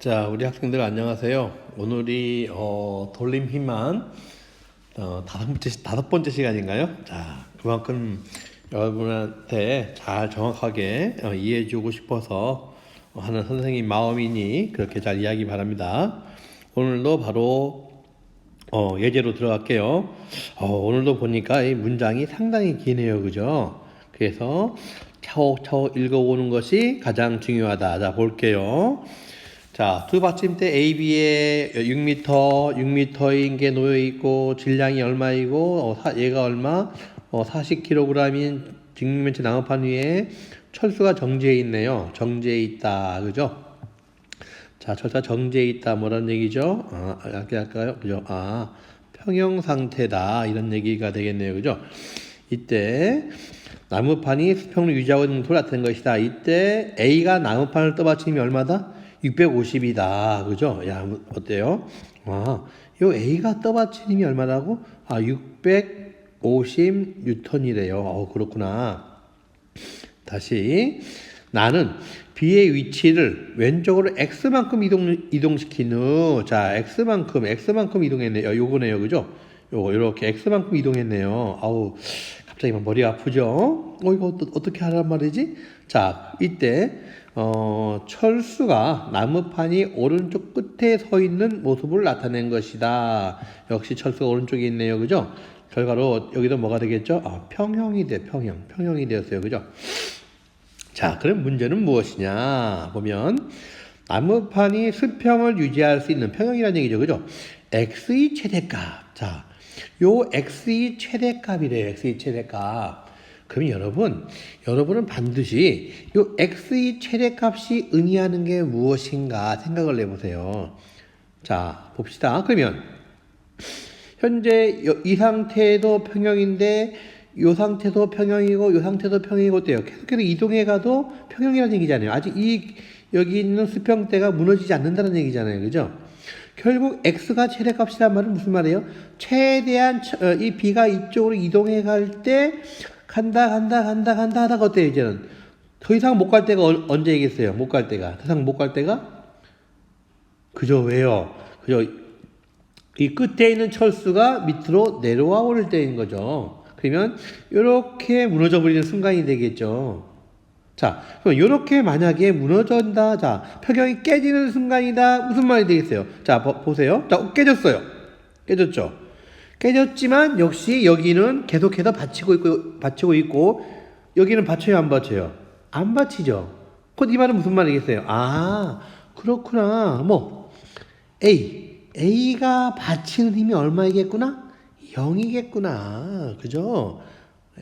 자, 우리 학생들 안녕하세요. 오늘이 돌림 힘만 다섯 번째 시간인가요? 자, 그만큼 여러분한테 잘 정확하게 이해해주고 싶어서 하는 선생님 마음이니 그렇게 잘 이해하기 바랍니다. 오늘도 바로 예제로 들어갈게요. 오늘도 보니까 이 문장이 상당히 기네요, 그죠? 그래서 차곡차곡 읽어보는 것이 가장 중요하다. 자, 볼게요. 자, 두 받침대 AB에 6m인 게 놓여 있고 질량이 얼마이고 얘가 얼마 40kg인 직육면체 나무판 위에 철수가 정지해 있네요. 정지해 있다. 그죠? 자, 철수가 정지해 있다. 뭐라는 얘기죠? 이렇게 할까요? 그죠? 평형 상태다. 이런 얘기가 되겠네요. 그죠? 이때 나무판이 수평을 유지하고 있는 것을 나타낸 것이다. 이때 A가 나무판을 떠받침이 얼마다? 650이다. 그죠? 야, 어때요? 요 A가 떠받침이 얼마라고? 650N이래요. 그렇구나. 다시. 나는 B의 위치를 왼쪽으로 X만큼 이동시킨 후, 자, X만큼 이동했네요. 요거네요. 그죠? 요렇게 X만큼 이동했네요. 갑자기 막 머리 아프죠? 이거 어떻게 하란 말이지? 자, 이때, 철수가 나무판이 오른쪽 끝에 서 있는 모습을 나타낸 것이다. 역시 철수가 오른쪽에 있네요. 그죠? 결과로 여기도 뭐가 되겠죠? 평형이 되었어요. 그죠? 자, 그럼 문제는 무엇이냐? 보면, 나무판이 수평을 유지할 수 있는 평형이라는 얘기죠. 그죠? x의 최대값. 자, 요 x의 최대값이래요. x의 최대값. 그럼 여러분은 반드시 요 x의 최대값이 의미하는 게 무엇인가 생각을 해보세요. 자, 봅시다. 그러면 현재 이 상태도 평형인데 요 상태도 평형이고 요 상태도 평형이고 어때요? 계속해서 이동해 가도 평형이라는 얘기잖아요. 아직 여기 있는 수평대가 무너지지 않는다는 얘기잖아요. 그죠? 결국 x가 최대값이란 말은 무슨 말이에요? 최대한 이 b가 이쪽으로 이동해 갈 때 간다 하다가 어때요? 이제는 더 이상 못 갈 때가 언제이겠어요? 못 갈 때가 더 이상 못 갈 때가 그죠? 왜요? 그죠? 이 끝에 있는 철수가 밑으로 내려와 버릴 때인 거죠. 그러면 이렇게 무너져 버리는 순간이 되겠죠. 자, 그럼 이렇게 만약에 무너진다. 자, 평형이 깨지는 순간이다. 무슨 말이 되겠어요? 자, 보세요. 자, 깨졌어요. 깨졌죠. 깨졌지만 역시 여기는 계속해서 받치고 있고 여기는 받쳐요, 안 받쳐요? 안 받치죠. 곧 이 말은 무슨 말이겠어요? 그렇구나. A가 받치는 힘이 얼마이겠구나? 0이겠구나. 그죠?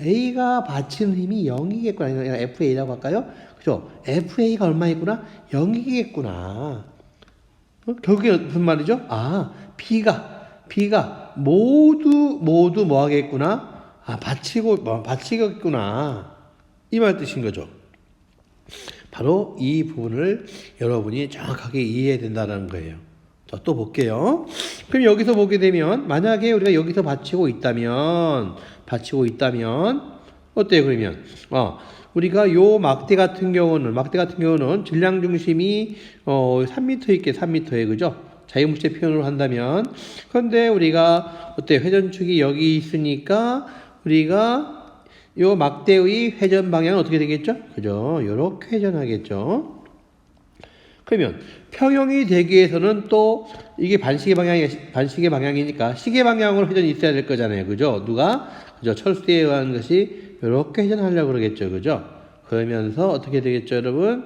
A가 받치는 힘이 0이겠구나. FA라고 할까요? 그죠? FA가 얼마이구나? 0이겠구나. 결국에 무슨 말이죠? B가 모두 뭐 하겠구나? 받치겠구나. 이 말 뜻인 거죠. 바로 이 부분을 여러분이 정확하게 이해해야 된다는 거예요. 자, 또 볼게요. 그럼 여기서 보게 되면 만약에 우리가 여기서 받치고 있다면 어때요? 그러면 우리가 요 막대 같은 경우는 질량 중심이 3m 있게 3m에 그죠? 자유물체 표현으로 한다면 그런데 우리가 어때요? 회전축이 여기 있으니까 우리가 요 막대의 회전 방향은 어떻게 되겠죠? 그죠? 요렇게 회전하겠죠. 그러면 평형이 되기 위해서는 또 이게 반시계 방향이니까 시계 방향으로 회전이 있어야 될 거잖아요. 그죠? 그죠? 철수에 의한 것이 이렇게 회전하려고 그러겠죠. 그죠? 그러면서 어떻게 되겠죠, 여러분?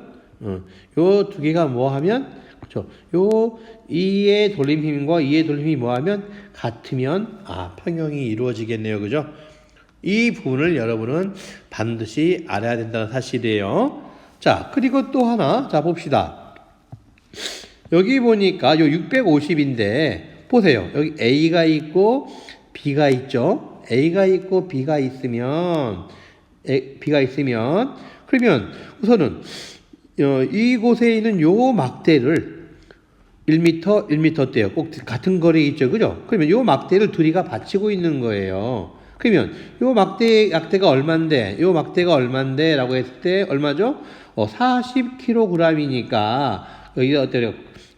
요 두 개가 뭐 하면, 그죠? 이의 돌림힘과 이의 돌림힘이 뭐 하면 같으면, 평형이 이루어지겠네요. 그죠? 이 부분을 여러분은 반드시 알아야 된다는 사실이에요. 자, 그리고 또 하나, 자, 봅시다. 여기 보니까 요 650인데 보세요. 여기 A가 있고 B가 있죠. A가 있고 B가 있으면 그러면 우선은 이곳에 있는 요 막대를 1m 대요. 꼭 같은 거리에 있죠. 그죠? 그러면 요 막대를 둘이가 받치고 있는 거예요. 그러면 요 막대가 얼만데 라고 했을 때 얼마죠? 40kg이니까 여기가 어때요?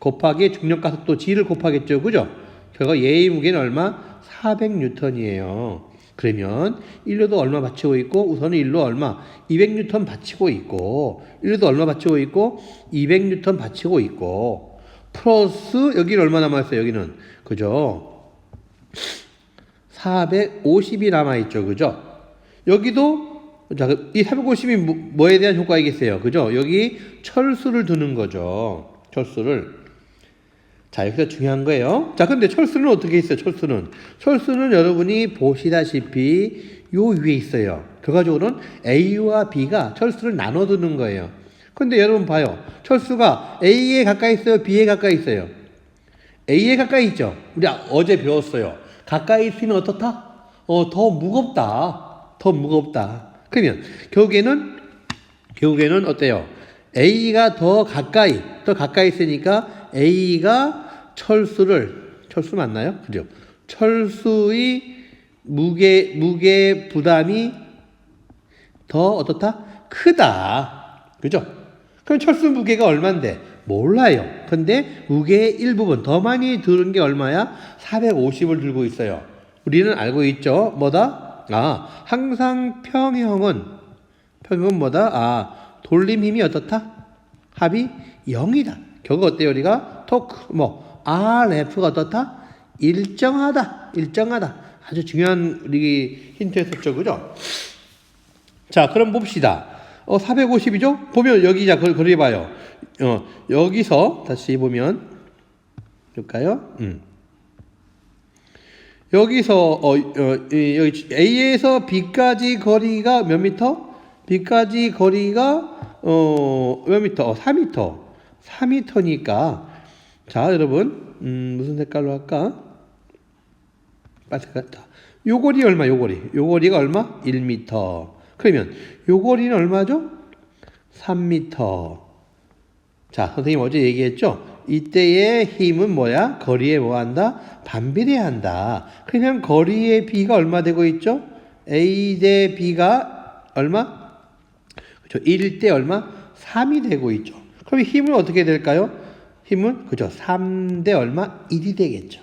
곱하기 중력가속도 G를 곱하겠죠. 그죠? 결과 얘의 무게는 얼마? 400N이에요. 그러면 1로도 얼마 받치고 있고 우선은 1로 얼마? 200N 받치고 있고 1로도 얼마 받치고 있고 200N 받치고 있고 플러스 여기는 얼마 남아있어요? 여기는 그죠? 450이 남아있죠. 그죠? 여기도 자, 이 450이 뭐에 대한 효과이겠어요? 그죠? 여기 철수를 두는 거죠. 철수를. 자, 여기서 중요한 거예요. 자, 근데 철수는 어떻게 있어요? 철수는 여러분이 보시다시피 요 위에 있어요. 결과적으로는 A와 B가 철수를 나눠 두는 거예요. 근데 여러분 봐요. 철수가 A에 가까이 있어요? B에 가까이 있어요? A에 가까이 있죠? 우리 어제 배웠어요. 가까이 있으면 어떻다? 더 무겁다. 더 무겁다. 그러면 결국에는 어때요? A가 더 가까이 있으니까 A가 철수 맞나요? 그죠? 철수의 무게 부담이 더 어떻다? 크다. 그죠? 그럼 철수 무게가 얼만데? 몰라요. 근데 무게의 일부분 더 많이 들은 게 얼마야? 450을 들고 있어요. 우리는 알고 있죠? 뭐다? 항상 평형은 뭐다? 돌림 힘이 어떻다? 합이 0이다. 결국 어때요? 우리가 토크 RF가 어떻다? 일정하다. 아주 중요한 우리 힌트였었죠. 그죠? 자, 그럼 봅시다. 450이죠? 보면 여기 자 그려봐요. 여기서 다시 보면 볼까요? 여기서 여기 A에서 B까지 거리가 몇 미터? B까지 거리가 몇 미터? 4미터. 4미터니까 자, 여러분 무슨 색깔로 할까? 빨간색. 요 거리 얼마? 요 거리가 얼마? 1미터. 그러면 요 거리는 얼마죠? 3미터. 자, 선생님 어제 얘기했죠? 이때의 힘은 뭐야? 거리에 뭐 한다? 반비례한다. 그러면 거리의 B가 얼마 되고 있죠? A 대 B가 얼마? 그죠? 1대 얼마? 3이 되고 있죠. 그럼 힘은 어떻게 될까요? 힘은 그죠? 3대 얼마? 1이 되겠죠.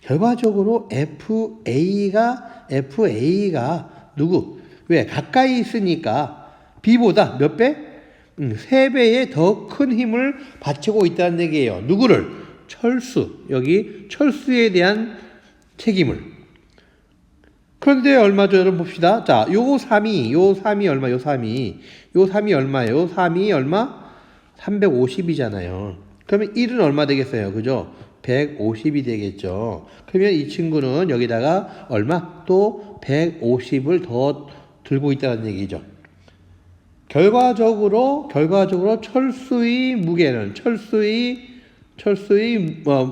결과적으로 FA가 누구? 왜? 가까이 있으니까 B보다 몇 배? 3배의 더 큰 힘을 받치고 있다는 얘기예요. 누구를? 철수. 여기 철수에 대한 책임을. 그런데 얼마죠? 여러분 봅시다. 자, 요 3이 얼마? 요 3이 얼마예요? 요 3이 얼마? 350이잖아요. 그러면 1은 얼마 되겠어요? 그죠? 150이 되겠죠. 그러면 이 친구는 여기다가 얼마? 또 150을 더 들고 있다는 얘기죠. 결과적으로 철수의 무게는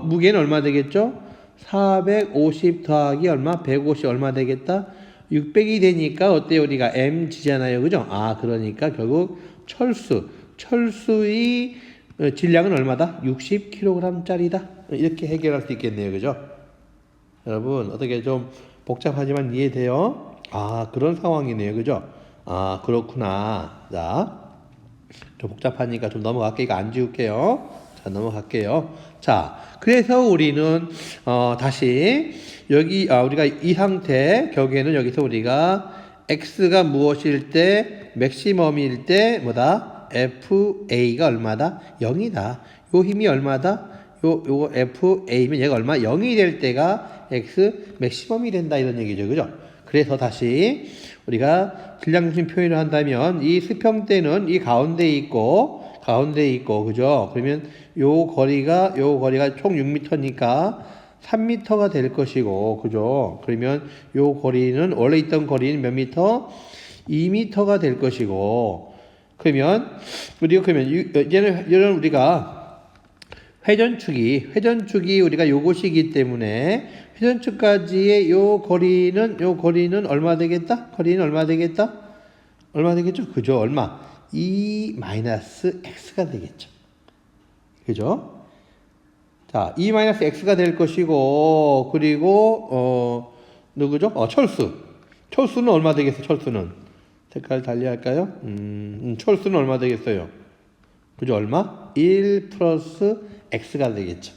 무게는 얼마 되겠죠? 450 더하기 얼마? 150 얼마 되겠다? 600이 되니까 어때요? 우리가 mg잖아요. 그죠? 그러니까 결국 철수의 질량은 얼마다? 60kg짜리다. 이렇게 해결할 수 있겠네요. 그죠? 여러분 어떻게 좀 복잡하지만 이해돼요? 그런 상황이네요. 그죠? 그렇구나. 자, 좀 복잡하니까 좀 넘어갈게요. 이거 안 지울게요. 자, 넘어갈게요. 자, 그래서 우리는 다시 여기 우리가 이 상태 결국에는 여기서 우리가 x가 무엇일 때 맥시멈일 때 뭐다? FA가 얼마다? 0이다. 요 힘이 얼마다? 요거 FA면 얘가 얼마? 0이 될 때가 X 맥시멈이 된다 이런 얘기죠. 그죠? 그래서 다시 우리가 질량중심 표현을 한다면 이 수평대는 이 가운데에 있고 그죠? 그러면 요 거리가 총 6m니까 3m가 될 것이고 그죠? 그러면 요 거리는 원래 있던 거리는 몇 미터? 2m가 될 것이고 그러면 얘는 우리가 회전축이 우리가 요것이기 때문에 회전축까지의 요 거리는 얼마 되겠다? 얼마 되겠죠? 그죠? 얼마? 2-x가 되겠죠. 그죠? 자, 2-x가 될 것이고, 그리고, 누구죠? 철수는 얼마 되겠어? 철수는. 색깔 달리 할까요? 철수는 얼마 되겠어요? 그죠? 얼마? 1 플러스 x가 되겠죠.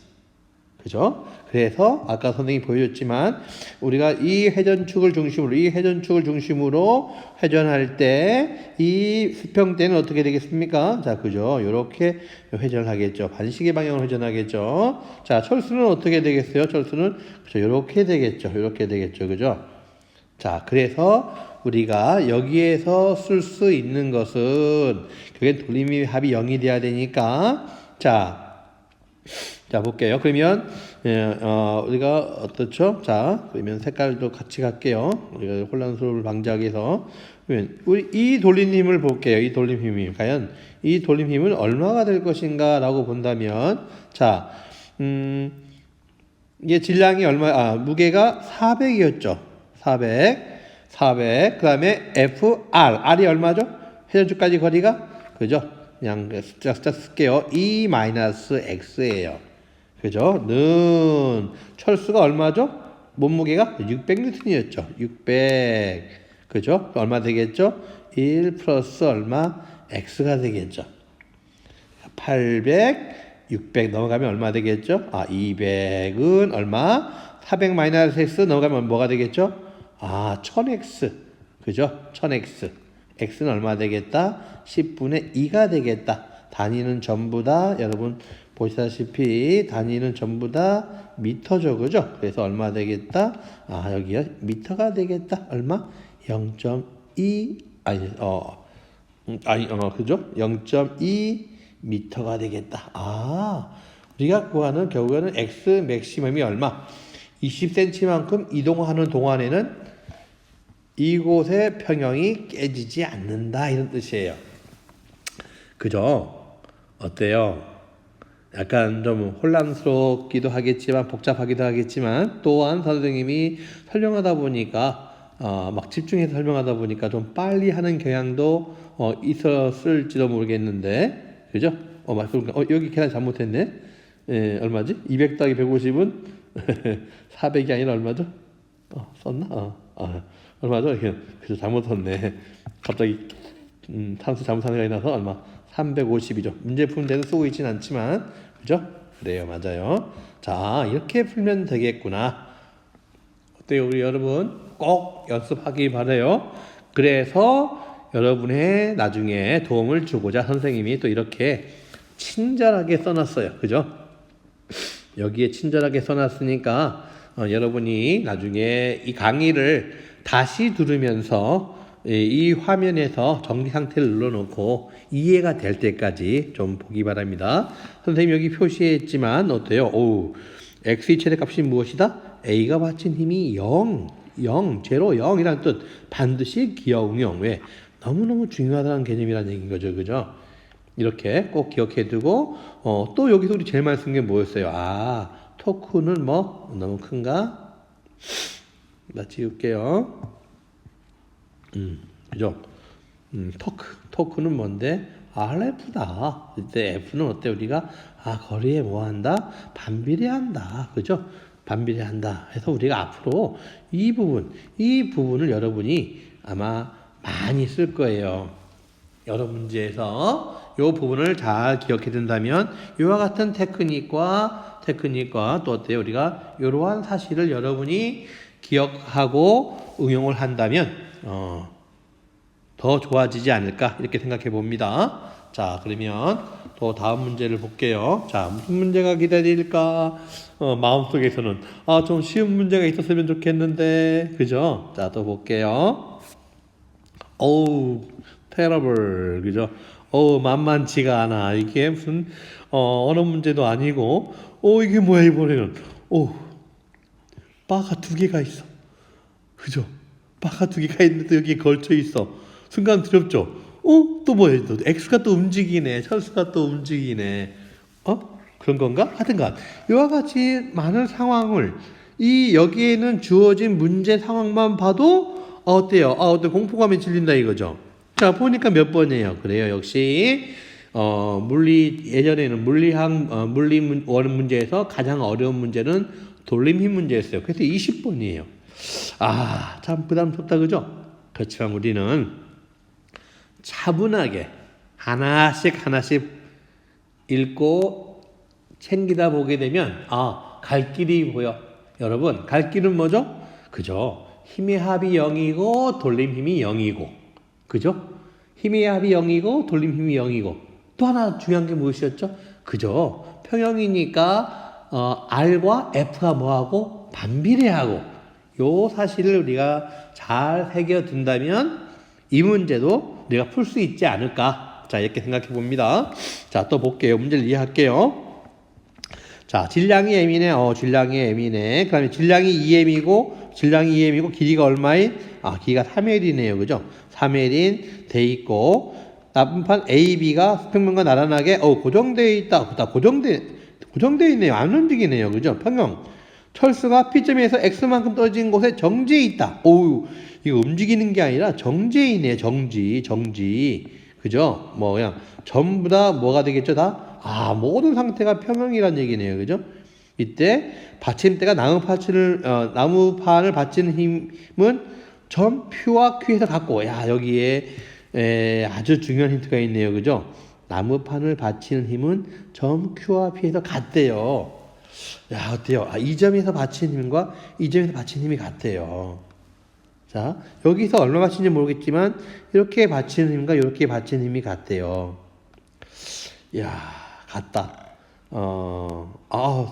그죠? 그래서 아까 선생님이 보여줬지만 우리가 이 회전축을 중심으로 회전할 때 이 수평대는 어떻게 되겠습니까? 자, 그죠? 요렇게 회전을 하겠죠. 반시계 방향으로 회전하겠죠. 자, 철수는 어떻게 되겠어요? 철수는 그죠? 요렇게 되겠죠. 요렇게 되겠죠. 그죠? 자, 그래서 우리가 여기에서 쓸 수 있는 것은 그게 돌림의 합이 0이 돼야 되니까 자, 볼게요. 그러면 우리가 어떻죠? 자, 그러면 색깔도 같이 갈게요. 우리가 혼란스러움을 방지하기 위해서 그러면 우리 이 돌림 힘을 볼게요. 이 돌림 힘이 과연 이 돌림 힘은 얼마가 될 것인가라고 본다면 자, 이게 질량이 무게가 400이었죠. 400. 그다음에 R이 얼마죠? 회전축까지 거리가 그죠? 그냥 숫자 쓸게요. E-x예요. 그죠? 는 철수가 얼마죠? 몸무게가 600N이었죠. 600. 그죠? 얼마 되겠죠? 1 플러스 얼마? x가 되겠죠. 800, 600 넘어가면 얼마 되겠죠? 200은 얼마? 400 마이너스 x 넘어가면 뭐가 되겠죠? 1000x. 그죠? 1000x. x는 얼마 되겠다? 10분의 2가 되겠다. 단위는 전부 다 여러분 보시다시피 단위는 전부 다 미터죠. 그죠? 그래서 얼마 되겠다? 여기요. 미터가 되겠다. 얼마? 0.2 그죠? 0.2 미터가 되겠다. 우리가 구하는 결국에는 x 맥시멈이 얼마? 20cm만큼 이동하는 동안에는 이곳의 평형이 깨지지 않는다 이런 뜻이에요. 그죠? 어때요? 약간 좀 혼란스럽기도 하겠지만 복잡하기도 하겠지만 또한 선생님이 설명하다 보니까 막 집중해서 설명하다 보니까 좀 빨리 하는 경향도 있었을지도 모르겠는데 그죠? 여기 계산 잘못했네. 얼마지? 200 더하기 150은 400이 아니라 얼마죠? 썼나? 얼마죠? 이렇게 그래서 잘못 썼네. 갑자기 산수 잘못한 생각이 나서 얼마? 350이죠. 문제 푸는 데는 쓰고 있진 않지만 그죠? 그래요, 맞아요. 자, 이렇게 풀면 되겠구나. 어때요, 우리 여러분? 꼭 연습하기 바라요. 그래서 여러분의 나중에 도움을 주고자 선생님이 또 이렇게 친절하게 써놨어요. 그죠? 여기에 친절하게 써놨으니까 여러분이 나중에 이 강의를 다시 들으면서 이 화면에서 정지 상태를 눌러놓고 이해가 될 때까지 좀 보기 바랍니다. 선생님 여기 표시했지만 어때요? x의 최대값이 무엇이다? a가 받친 힘이 0, 0, 0이라는 뜻. 반드시 기억용. 왜? 너무너무 중요하다는 개념이라는 얘기인 거죠. 그죠? 이렇게 꼭 기억해 두고 또 여기서 우리 제일 많이 쓴 게 뭐였어요? 토크는 뭐 너무 큰가? 나 지울게요. 그죠? 토크는 뭔데? RF다. 이때 F는 어때? 우리가 거리에 뭐 한다? 반비례한다. 그죠? 반비례한다. 해서 우리가 앞으로 이 부분을 여러분이 아마 많이 쓸 거예요. 여러 문제에서 이 부분을 잘 기억해 둔다면 이와 같은 테크닉과 또 어때요? 우리가 이러한 사실을 여러분이 기억하고 응용을 한다면 더 좋아지지 않을까 이렇게 생각해 봅니다. 자, 그러면 또 다음 문제를 볼게요. 자, 무슨 문제가 기다릴까? 마음속에서는 좀 쉬운 문제가 있었으면 좋겠는데 그죠? 자, 또 볼게요. terrible. 그죠? 만만치가 않아. 이게 무슨 언어 문제도 아니고 이게 뭐야 이번에는 바가 2개가 있어. 그죠? 바가 2개가 있는데 여기에 걸쳐 있어. 순간 두렵죠? 또 뭐야? 또 x가 또 움직이네. 철수가 또 움직이네. 그런 건가? 하여튼간 이와 같이 많은 상황을 여기에는 주어진 문제 상황만 봐도 어때요? 어때 공포감에 질린다 이거죠. 자, 보니까 몇 번이에요. 그래요. 역시 예전에는 물리 원 문제에서 가장 어려운 문제는 돌림힘 문제였어요. 그래서 20번이에요. 참 부담스럽다 그죠? 그렇지만 우리는 차분하게 하나씩 읽고 챙기다 보게 되면 갈 길이 보여. 여러분, 갈 길은 뭐죠? 그죠? 힘의 합이 0이고 돌림 힘이 0이고, 그죠? 힘의 합이 0이고 돌림 힘이 0이고, 또 하나 중요한 게 무엇이었죠? 그죠? 평형이니까 R과 F가 뭐하고 반비례하고, 요 사실을 우리가 잘 새겨둔다면 이 문제도 우리가 풀 수 있지 않을까. 자, 이렇게 생각해 봅니다. 자, 또 볼게요. 문제를 이해할게요. 자, 질량이 M이네. 질량이 M이네. 그 다음에 질량이 2M이고, 길이가 얼마인? 길이가 3L이네요. 그죠? 3L인 돼 있고, 나분판 AB가 수평면과 나란하게, 고정되어 있다. 고정되어 있네요. 안 움직이네요. 그죠? 평형. 철수가 P점에서 X만큼 떨어진 곳에 정지해 있다. 이거 움직이는 게 아니라 정지해 있네요. 정지. 그죠? 그냥 전부 다 뭐가 되겠죠? 모든 상태가 평형이란 얘기네요. 그죠? 이때 받침대가 나무판을 받치는 힘은 점 P와 Q에서 갖고, 여기에 아주 중요한 힌트가 있네요. 그죠? 나무판을 받치는 힘은 점 Q와 P에서 같대요. 어때요? 이 점에서 받치는 힘과 이 점에서 받치는 힘이 같대요. 자, 여기서 얼마 받치는지 모르겠지만 이렇게 받치는 힘과 이렇게 받치는 힘이 같대요. 같다.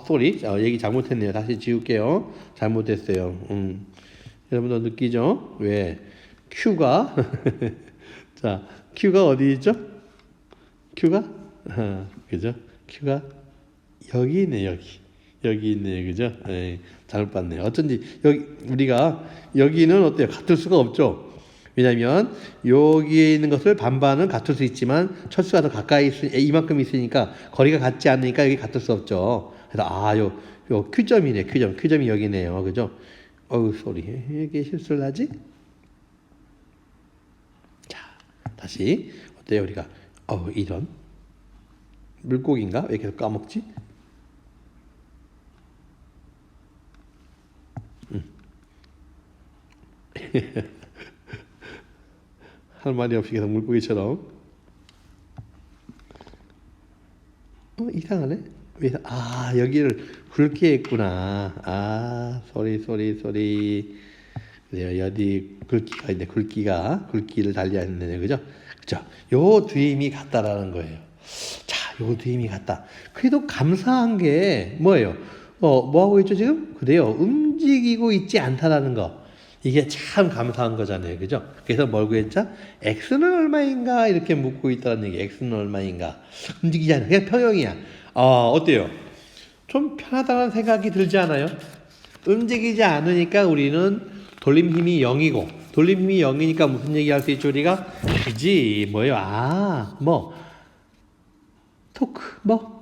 쏘리. 얘기 잘못했네요. 다시 지울게요. 잘못했어요. 여러분도 느끼죠? 왜? Q가 자, Q가 어디 있죠? Q가 그죠? Q가 여기 있네. 여기 있네요. 그죠? 잘못 봤네요. 어쩐지 우리가 여기는 어때요? 같을 수가 없죠. 왜냐면 여기에 있는 것을 반반은 같을 수 있지만 철수가 더 가까이 이만큼 있으니까 거리가 같지 않으니까 여기 같을 수 없죠. 그래서 요 Q점이네. Q점이 여기네요. 그죠? 쏘리. 이게 실수를 하지? 자, 다시 어때요? 우리가 이런 물고기인가? 왜 계속 까먹지? 할 말이 없이 계속 물고기처럼. 이상하네. 왜? 여기를 굵게 했구나. 소리. 그래요. 여기 굵기가 있네. 굵기를 달리하는 그죠? 그죠? 요 두 힘이 같다라는 거예요. 자, 요 두 힘이 같다. 그래도 감사한 게 뭐예요? 뭐 하고 있죠 지금? 그래요. 움직이고 있지 않다라는 거. 이게 참 감사한 거잖아요. 그죠? 그래서 뭘 구했죠? X는 얼마인가? 이렇게 묻고 있다는 얘기. X는 얼마인가? 움직이지 않아. 그냥 평형이야. 어때요? 좀 편하다는 생각이 들지 않아요? 움직이지 않으니까 우리는 돌림 힘이 0이고, 돌림 힘이 0이니까 무슨 얘기 할 수 있죠? 우리가? 그지? 뭐예요? 토크,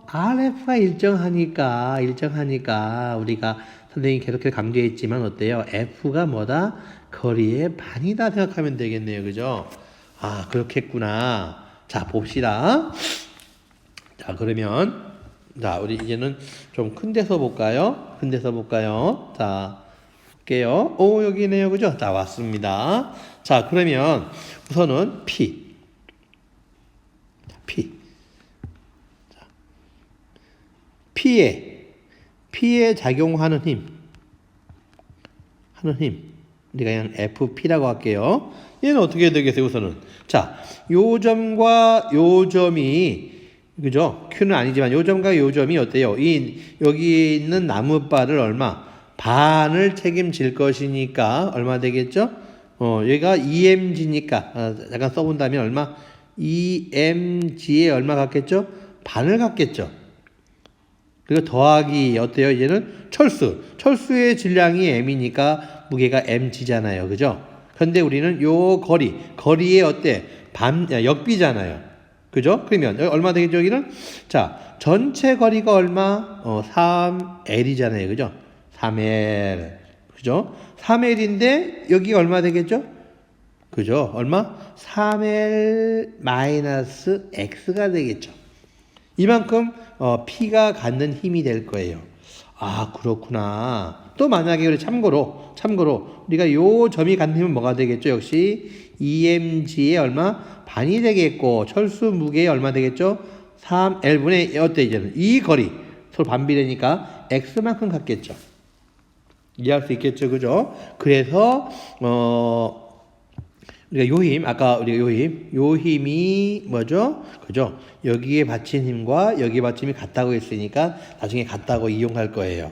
RF가 일정하니까 우리가 선생님이 계속해서 강조했지만 어때요? F가 뭐다? 거리의 반이다 생각하면 되겠네요. 그죠? 그렇겠구나. 자, 봅시다. 자, 그러면 우리 이제는 좀 큰 데서 볼까요? 자, 볼게요. 여기네요. 그죠? 자, 왔습니다. 자, 그러면 우선은 P. 자, P에 작용하는 힘. 우리가 그냥 FP라고 할게요. 얘는 어떻게 되겠어요, 우선은? 자, 요 점과 요 점이, 그죠? Q는 아니지만 요 점과 요 점이 어때요? 여기 있는 나무바를 반을 책임질 것이니까 얼마 되겠죠? 얘가 EMG니까, 잠깐 써본다면 얼마? EMG에 얼마 같겠죠? 반을 갖겠죠? 그리고 더하기 어때요? 얘는 철수의 질량이 M이니까 무게가 mg잖아요. 그죠? 그런데 우리는 요 거리에 어때? 역비잖아요. 그죠? 그러면 얼마 되겠죠? 여기는? 자, 전체 거리가 얼마? 3L이잖아요. 그죠? 3L. 그죠? 3L인데 여기 얼마 되겠죠? 그죠? 얼마? 3L 마이너스 X가 되겠죠. 이만큼 P가 갖는 힘이 될 거예요. 그렇구나. 또 만약에 우리 참고로 우리가 요 점이 갖는 힘은 뭐가 되겠죠? 역시 EMG의 얼마? 반이 되겠고 철수 무게의 얼마 되겠죠? 3L분의 어때 이제는 이 거리 서로 반비례니까 X만큼 같겠죠. 이해할 수 있겠죠, 그죠? 그래서 우리가 요힘 아까 우리가 요힘이 뭐죠? 그죠? 여기에 받친 힘과 여기에 받친 힘이 같다고 했으니까 나중에 같다고 이용할 거예요.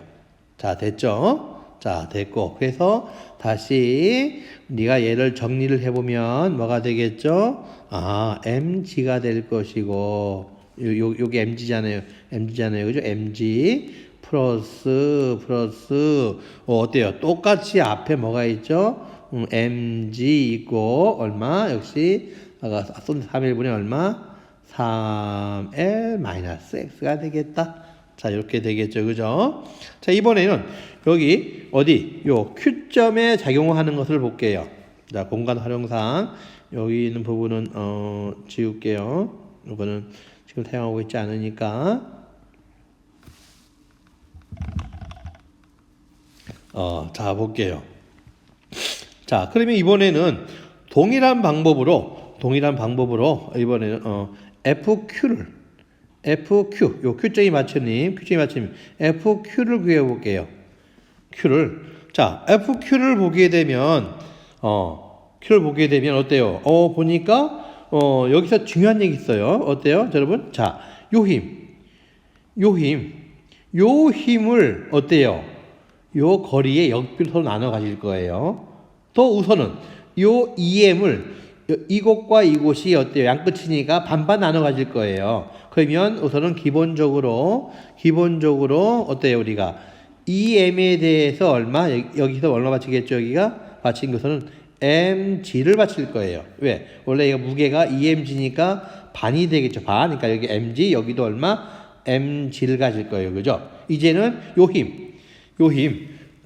자, 됐죠? 자, 됐고 그래서 다시 네가 얘를 정리를 해보면 뭐가 되겠죠? mg가 될 것이고 요게 mg잖아요. 그죠? mg 플러스 어때요? 똑같이 앞에 뭐가 있죠? mg 있고 얼마? 역시 아까 쏜 3L분의 얼마? 3L 마이너스 x가 되겠다. 자, 이렇게 되겠죠. 그죠? 자, 이번에는 여기 어디? 요 Q점에 작용하는 것을 볼게요. 자, 공간 활용상 여기 있는 부분은 지울게요. 이거는 지금 사용하고 있지 않으니까. 자, 볼게요. 자, 그러면 이번에는 동일한 방법으로 이번에는 요 Q점이 맞춤님 FQ를 구해볼게요. FQ를 보게 되면 어때요? 보니까 여기서 중요한 얘기 있어요. 어때요, 여러분? 자, 요 힘을 어때요? 요 거리의 역비로 나눠 가질 거예요. 또 우선은 요 EM을 이곳과 이곳이 어때요? 양끝이니까 반반 나눠 가질 거예요. 그러면 우선은 기본적으로 어때요? 우리가 EM에 대해서 얼마? 여기서 얼마 받치겠죠? 여기가 받친 것은 mg를 받칠 거예요. 왜? 원래 이거 무게가 EMG니까 반이 되겠죠. 그러니까 여기 mg, 여기도 얼마? mg를 가질 거예요. 그죠? 이제는 요 힘.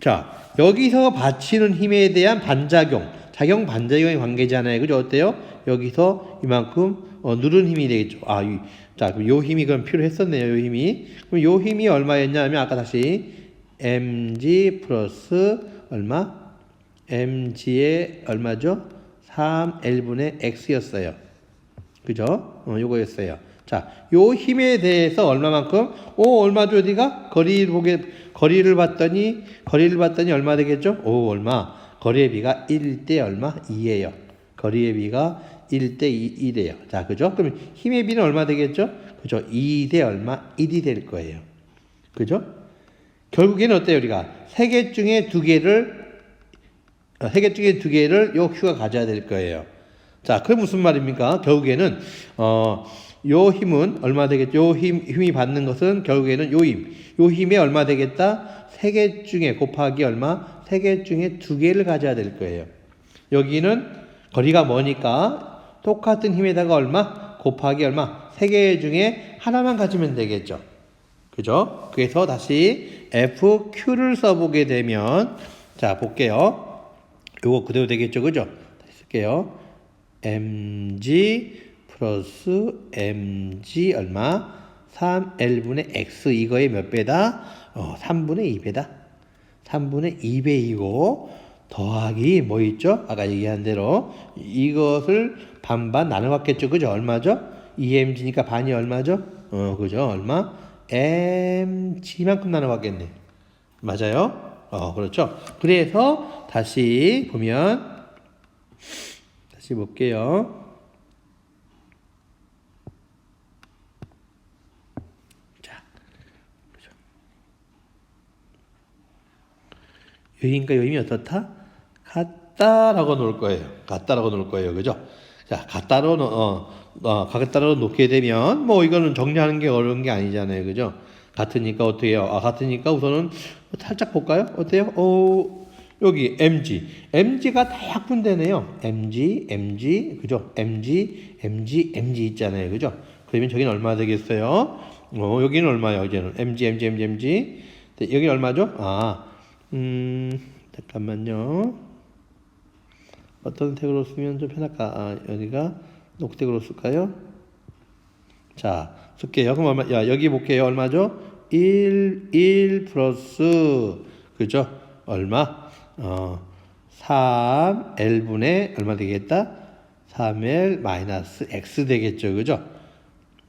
자, 여기서 받치는 힘에 대한 작용 반작용의 관계잖아요. 그죠? 어때요? 여기서 이만큼 누른 힘이 되겠죠. 자, 그럼 요 힘이 그럼 필요했었네요. 요 힘이. 그럼 요 힘이 얼마였냐면 아까 다시 mg 플러스 얼마? mg의 얼마죠? 3L분의 x였어요. 그죠? 요거였어요. 자, 요 힘에 대해서 얼마만큼? 얼마죠, 어디가? 거리를 봤더니 얼마 되겠죠? 얼마? 거리의 비가 1대 얼마? 2예요. 거리의 비가 1대 2래요. 자, 그죠? 그럼 힘의 비는 얼마 되겠죠? 그죠? 2대 얼마? 1이 될 거예요. 그죠? 결국에는 어때요, 우리가? 세 개 중에 두 개를 요 Q가 가져야 될 거예요. 자, 그게 무슨 말입니까? 결국에는, 요 힘은 얼마 되겠죠? 요 힘이 받는 것은 결국에는 요 힘이 얼마 되겠다? 세 개 중에 곱하기 얼마? 세 개 중에 두 개를 가져야 될 거예요. 여기는 거리가 머니까 똑같은 힘에다가 얼마? 곱하기 얼마? 세 개 중에 하나만 가지면 되겠죠. 그죠? 그래서 다시 FQ를 써보게 되면, 자, 볼게요. 요거 그대로 되겠죠. 그죠? 다시 쓸게요. mg 플러스 mg 얼마? 3L분의 x 이거의 몇 배다? 3분의 2배다. 3분의 2배이고 더하기 뭐 있죠? 아까 얘기한 대로 이것을 반반 나눠 갖겠죠. 그죠? 얼마죠? 2mg니까 반이 얼마죠? 그죠? 얼마? mg만큼 나눠 갖겠네. 맞아요? 그렇죠? 그래서 다시 볼게요. 요힘과 요힘이 어떻다? 같다라고 놓을 거예요. 그죠? 자, 같다로 놓게 되면, 이거는 정리하는 게 어려운 게 아니잖아요. 그죠? 같으니까 어떻게 해요? 같으니까 우선은 살짝 볼까요? 어때요? 여기 mg가 다 약분되네요. mg, 그죠? mg 있잖아요. 그죠? 그러면 저기는 얼마 되겠어요? 여기는 얼마예요? 이제는 mg. 여기는 얼마죠? 잠깐만요. 어떤 색으로 쓰면 좀 편할까? 여기가 녹색으로 쓸까요? 자, 쓸게요. 그럼 여기 볼게요. 얼마죠? 1 플러스, 그죠? 얼마? 3L분의 얼마 되겠다? 3L 마이너스 X 되겠죠. 그죠?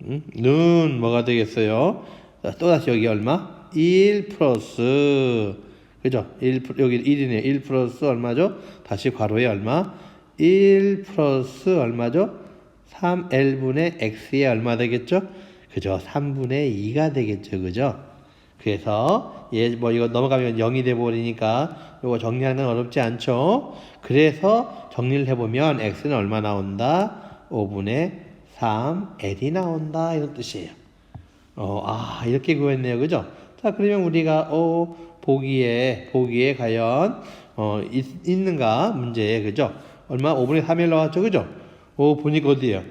는 뭐가 되겠어요? 자, 또다시 여기 얼마? 1 플러스 그죠? 1 여기 1이네요. 1 플러스 얼마죠? 다시 괄호에 얼마? 1 플러스 얼마죠? 3L분의 X에 얼마 되겠죠? 그죠? 3분의 2가 되겠죠. 그죠? 그래서 얘 뭐 이거 넘어가면 0이 돼 버리니까 이거 정리하는 건 어렵지 않죠? 그래서 정리를 해보면 X는 얼마 나온다? 5분의 3L이 나온다. 이런 뜻이에요. 이렇게 구했네요. 그죠? 자, 그러면 우리가, 보기에 과연, 있는가? 문제에, 그죠? 얼마? 5분의 3L 나왔죠? 그죠? 보니까 어디에요?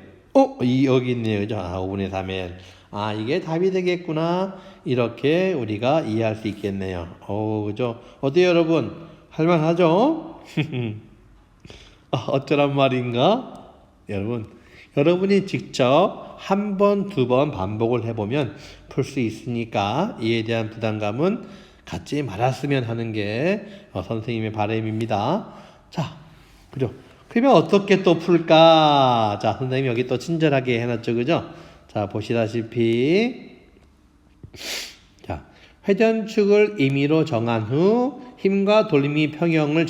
여기 있네요. 그죠? 5분의 3L. 이게 답이 되겠구나. 이렇게 우리가 이해할 수 있겠네요. 그죠? 어때요, 여러분? 할만하죠? 어쩌란 말인가? 여러분이 직접 한 번, 두 번 반복을 해보면 풀 수 있으니까 이에 대한 부담감은 갖지 말았으면 하는 게 선생님의 바람입니다. 자, 그죠? 그러면 어떻게 또 풀까? 자, 선생님이 여기 또 친절하게 해놨죠, 그죠? 자, 보시다시피 자, 회전축을 임의로 정한 후 힘과 돌림이 평형을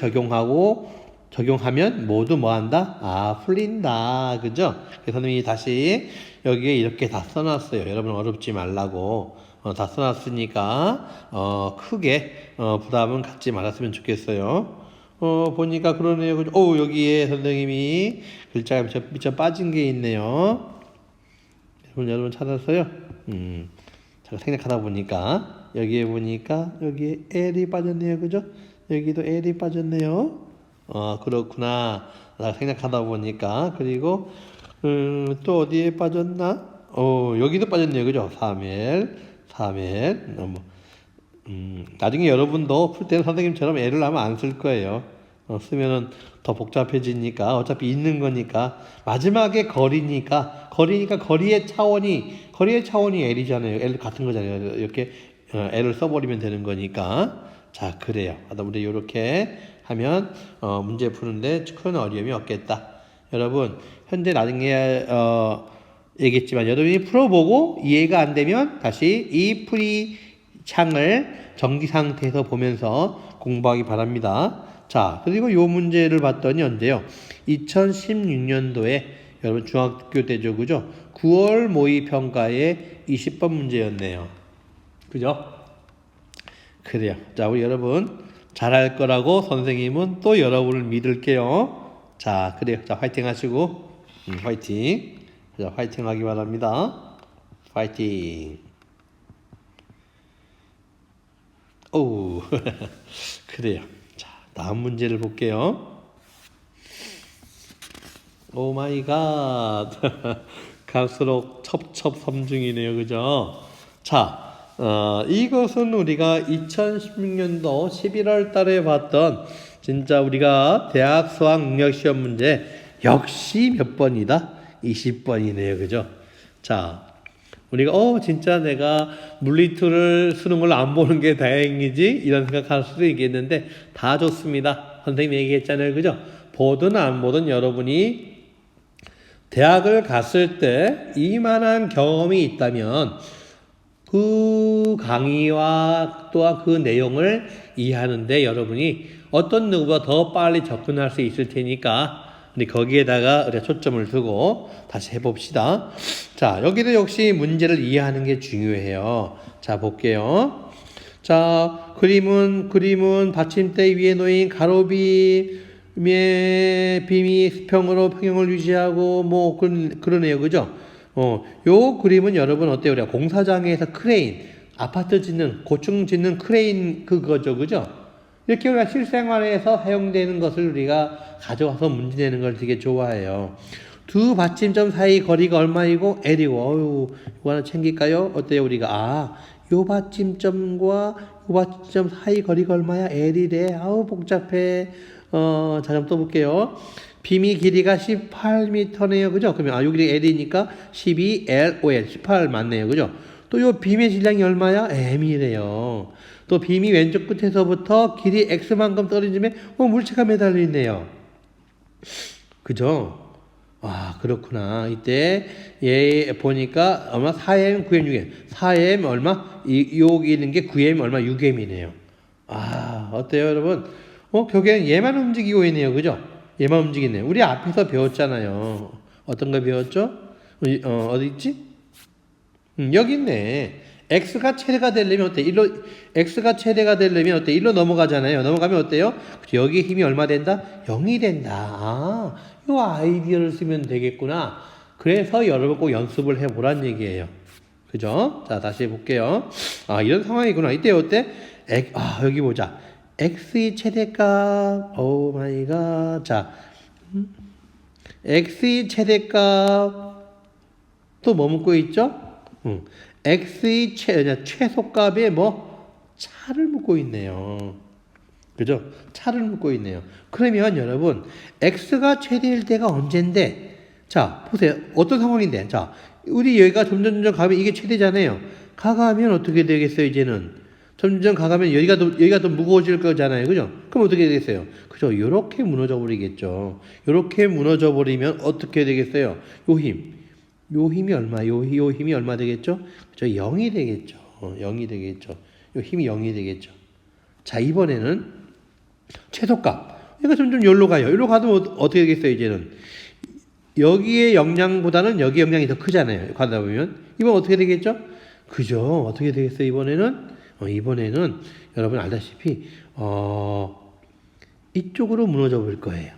적용하면 모두 뭐한다? 풀린다. 그죠? 그래서 선생님이 다시 여기에 이렇게 다 써놨어요. 여러분 어렵지 말라고. 다 써놨으니까, 크게, 부담은 갖지 말았으면 좋겠어요. 보니까 그러네요. 그죠? 여기에 선생님이 글자가 미처 빠진 게 있네요. 여러분 찾았어요? 제가 생각하다 보니까, 여기에 L이 빠졌네요. 그죠? 여기도 L이 빠졌네요. 그렇구나. 생각하다 보니까. 그리고, 또 어디에 빠졌나? 여기도 빠졌네요. 그죠? 3L. 나중에 여러분도 풀 때는 선생님처럼 L을 하면 안 쓸 거예요. 쓰면은 더 복잡해지니까. 어차피 있는 거니까. 마지막에 거리니까 거리의 차원이 L이잖아요. L 같은 거잖아요. 이렇게, L을 써버리면 되는 거니까. 자, 그래요. 우리 이렇게 하면 문제 푸는데 큰 어려움이 없겠다. 여러분, 현재 나중에 얘기했지만 여러분이 풀어보고 이해가 안 되면 다시 이 풀이 창을 정지 상태에서 보면서 공부하기 바랍니다. 자, 그리고 이 문제를 봤더니 언제요? 2016년도에 여러분 중학교 때죠, 그죠? 9월 모의평가의 20번 문제였네요. 그죠? 그래요. 자, 우리 여러분 잘할 거라고 선생님은 또 여러분을 믿을게요. 자, 그래요. 자, 화이팅 하시고, 화이팅. 자, 화이팅 하기 바랍니다. 화이팅. 그래요. 자, 다음 문제를 볼게요. 오 마이 갓. 갈수록 첩첩섬중이네요. 그죠? 자, 이것은 우리가 2016년도 11월 달에 봤던 진짜 우리가 대학 수학 능력 시험 문제 역시 몇 번이다? 20번이네요. 그죠? 자, 우리가 진짜 내가 물리투를 쓰는 걸 안 보는 게 다행이지 이런 생각할 수도 있겠는데 다 좋습니다. 선생님이 얘기했잖아요. 그죠? 보든 안 보든 여러분이 대학을 갔을 때 이만한 경험이 있다면 그 강의와 또한 그 내용을 이해하는데 여러분이 어떤 누구보다 더 빨리 접근할 수 있을 테니까 우리 거기에다가 우리가 초점을 두고 다시 해봅시다. 자, 여기도 역시 문제를 이해하는 게 중요해요. 자, 볼게요. 자, 그림은 받침대 위에 놓인 가로빔의 빔이 수평으로 평형을 유지하고 뭐 그러네요. 그죠? 요 그림은 여러분 어때요? 우리가 공사장에서 크레인, 아파트 짓는, 고층 짓는 크레인 그거죠. 그죠? 이렇게 우리가 실생활에서 사용되는 것을 우리가 가져와서 문제 내는 걸 되게 좋아해요. 두 받침점 사이 거리가 얼마이고 L이고, 이거 하나 챙길까요? 어때요? 우리가, 요 받침점과 요 받침점 사이 거리가 얼마야? L이래. 복잡해. 자, 좀 또 볼게요. 빔이 길이가 18m네요. 그죠? 그러면, 요 길이 L이니까 12LOL. 18 맞네요. 그죠? 또 요 빔의 질량이 얼마야? M이래요. 또 빔이 왼쪽 끝에서부터 길이 X만큼 떨어지면 물체가 매달려 있네요. 그죠? 아, 그렇구나. 이때 얘 보니까 얼마? 4m, 9m, 6m. 4m 얼마? 여기 있는 게 9m 얼마? 6m이네요. 아, 어때요, 여러분? 결국에는 얘만 움직이고 있네요. 그죠? 얘만 움직이네요. 우리 앞에서 배웠잖아요. 어떤 거 배웠죠? 어디 있지? 여기 있네. x가 최대가 되려면 어때? x가 최대가 되려면 어때? 1로 넘어가잖아요. 넘어가면 어때요? 여기 힘이 얼마 된다? 0이 된다. 아, 요 아이디어를 쓰면 되겠구나. 그래서 여러분 꼭 연습을 해보란 얘기예요. 그죠? 자, 다시 해볼게요. 아, 이런 상황이구나. 이때 어때? 여기 보자. x의 최대값, 오 마이 갓. 자, x의 최대값, 또 뭐 묻고 있죠? x의 최소값에 차를 묻고 있네요. 그죠? 차를 묻고 있네요. 그러면 여러분, x가 최대일 때가 언젠데, 자, 보세요. 어떤 상황인데, 자, 우리 여기가 점점 가면 이게 최대잖아요. 가가면 어떻게 되겠어요, 이제는? 점점 가가면 여기가 더 무거워질 거잖아요. 그죠? 그럼 어떻게 되겠어요? 그죠? 요렇게 무너져 버리겠죠. 요렇게 무너져 버리면 어떻게 되겠어요? 요 힘이 얼마? 요 힘이 얼마 되겠죠? 그죠? 0이 되겠죠. 0이 되겠죠. 요 힘이 0이 되겠죠. 자, 이번에는 최소값. 얘가 점점 여기로 가요. 여기로 가도 어떻게 되겠어요, 이제는? 여기의 영향보다는 여기 영향이 더 크잖아요. 가다 보면. 이번 어떻게 되겠죠? 그죠? 어떻게 되겠어요, 이번에는? 이번에는 여러분 알다시피, 이쪽으로 무너져 볼 거예요.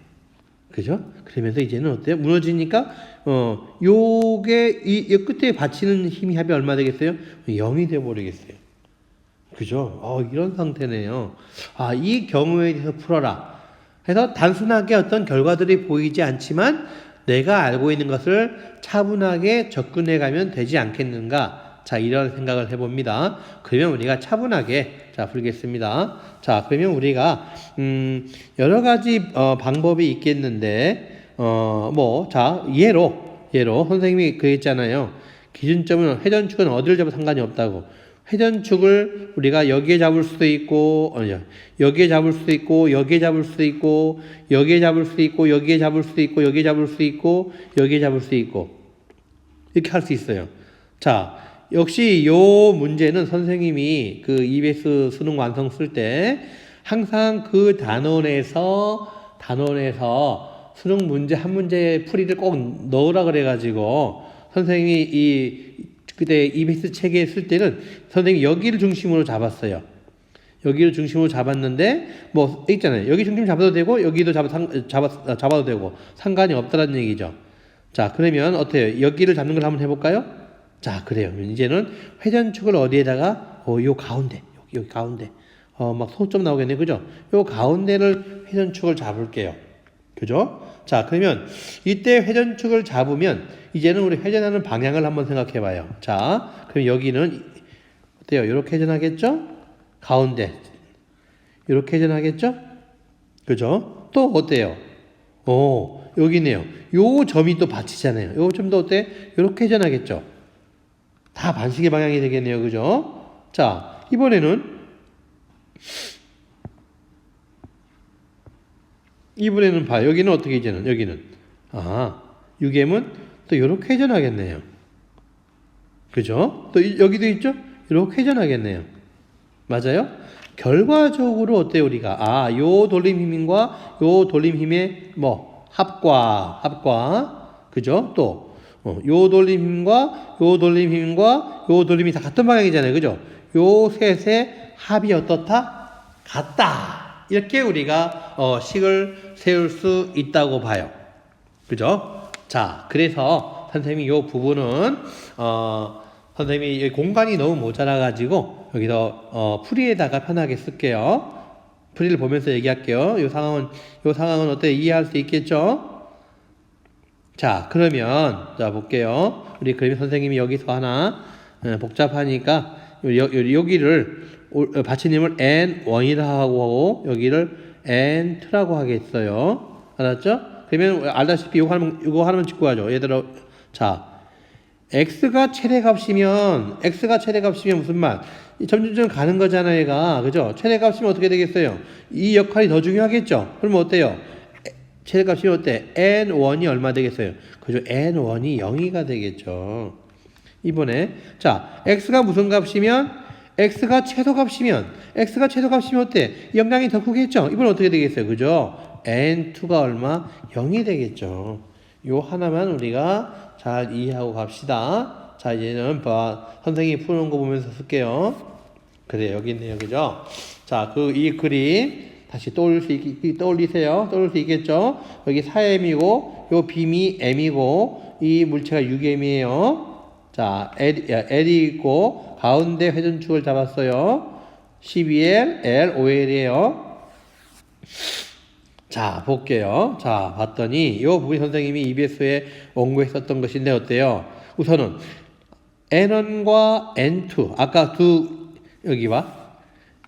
그죠? 그러면서 이제는 어때요? 무너지니까, 요게, 이 끝에 받치는 힘이 합이 얼마 되겠어요? 0이 되어버리겠어요. 그죠? 이런 상태네요. 아, 이 경우에 대해서 풀어라. 그래서 단순하게 어떤 결과들이 보이지 않지만 내가 알고 있는 것을 차분하게 접근해 가면 되지 않겠는가? 자, 이런 생각을 해봅니다. 그러면 우리가 차분하게, 자, 풀겠습니다. 자, 그러면 우리가, 여러 가지, 방법이 있겠는데, 자, 예로, 선생님이 그랬잖아요. 기준점은 회전축은 어디를 잡아도 상관이 없다고. 회전축을 우리가 여기에 잡을 수도 있고, 여기에 잡을 수도 있고, 여기에 잡을 수도 있고, 여기에 잡을 수도 있고, 여기에 잡을 수도 있고, 여기에 잡을 수도 있고, 여기에 잡을 수도 있고, 이렇게 할 수 있어요. 자, 역시 요 문제는 선생님이 그 EBS 수능 완성 쓸 때 항상 그 단원에서 수능 문제 한 문제 풀이를 꼭 넣으라 그래가지고 선생님이 그때 EBS 체계 쓸 때는 선생님이 여기를 중심으로 잡았어요. 여기를 중심으로 잡았는데 있잖아요. 여기 중심 잡아도 되고 여기도 잡아도 되고 상관이 없다는 얘기죠. 자, 그러면 어때요? 여기를 잡는 걸 한번 해볼까요? 자, 그래요. 이제는 회전축을 어디에다가, 요 가운데, 여기 가운데. 막 소점 나오겠네. 그죠? 요 가운데를 회전축을 잡을게요. 그죠? 자, 그러면 이때 회전축을 잡으면 이제는 우리 회전하는 방향을 한번 생각해 봐요. 자, 그럼 여기는 어때요? 이렇게 회전하겠죠? 가운데. 이렇게 회전하겠죠? 그죠? 또 어때요? 여기네요. 요 점이 또 받치잖아요. 요 점도 어때? 이렇게 회전하겠죠? 다 반시계 방향이 되겠네요. 그죠? 자, 이번에는 봐요. 여기는 어떻게 이제는? 여기는. 6M은 또 이렇게 회전하겠네요. 그죠? 또 여기도 있죠? 이렇게 회전하겠네요. 맞아요? 결과적으로 어때요, 우리가? 요 돌림 힘과 요 돌림 힘의 합과. 그죠? 또 요 돌림 힘과 요 돌림 힘과 요 돌림이 다 같은 방향이잖아요. 그죠? 요 셋의 합이 어떻다? 같다. 이렇게 우리가 식을 세울 수 있다고 봐요. 그죠? 자, 그래서 선생님이 요 부분은 선생님이 공간이 너무 모자라 가지고 여기서 풀이에다가 편하게 쓸게요. 풀이를 보면서 얘기할게요. 요 상황은 어때? 이해할 수 있겠죠? 자, 그러면, 자, 볼게요. 그러면 선생님이 여기서 하나, 복잡하니까, 여기를, 받침님을 N1이라고 하고, 여기를 N2라고 하겠어요. 알았죠? 그러면, 알다시피 이거 하나만 짚고 가죠. 얘들아, 자, X가 최대값이면 무슨 말? 점점 가는 거잖아요, 얘가. 그죠? 최대값이면 어떻게 되겠어요? 이 역할이 더 중요하겠죠? 그러면 어때요? 최대값이 어때? n1이 얼마 되겠어요? 그죠? n1이 0이가 되겠죠. 이번에 자 x가 무슨 값이면 x가 최소값이면 어때? 영향이 더 크겠죠? 이번 어떻게 되겠어요? 그죠? n2가 얼마? 0이 되겠죠. 요 하나만 우리가 잘 이해하고 갑시다. 자 이제는 선생님이 푸는 거 보면서 쓸게요. 그래 여기 있네요. 그죠? 자 이 그림 다시 떠올리세요. 떠올릴 수 있겠죠? 여기 4m이고 요 빔이 m이고 이 물체가 6m이에요. 자, L이 있고 가운데 회전축을 잡았어요. 12L, L, OL이에요. 자, 볼게요. 자, 봤더니 요 부분 선생님이 EBS에 원고했었던 것인데 어때요? 우선은 N1과 N2 아까 여기 봐.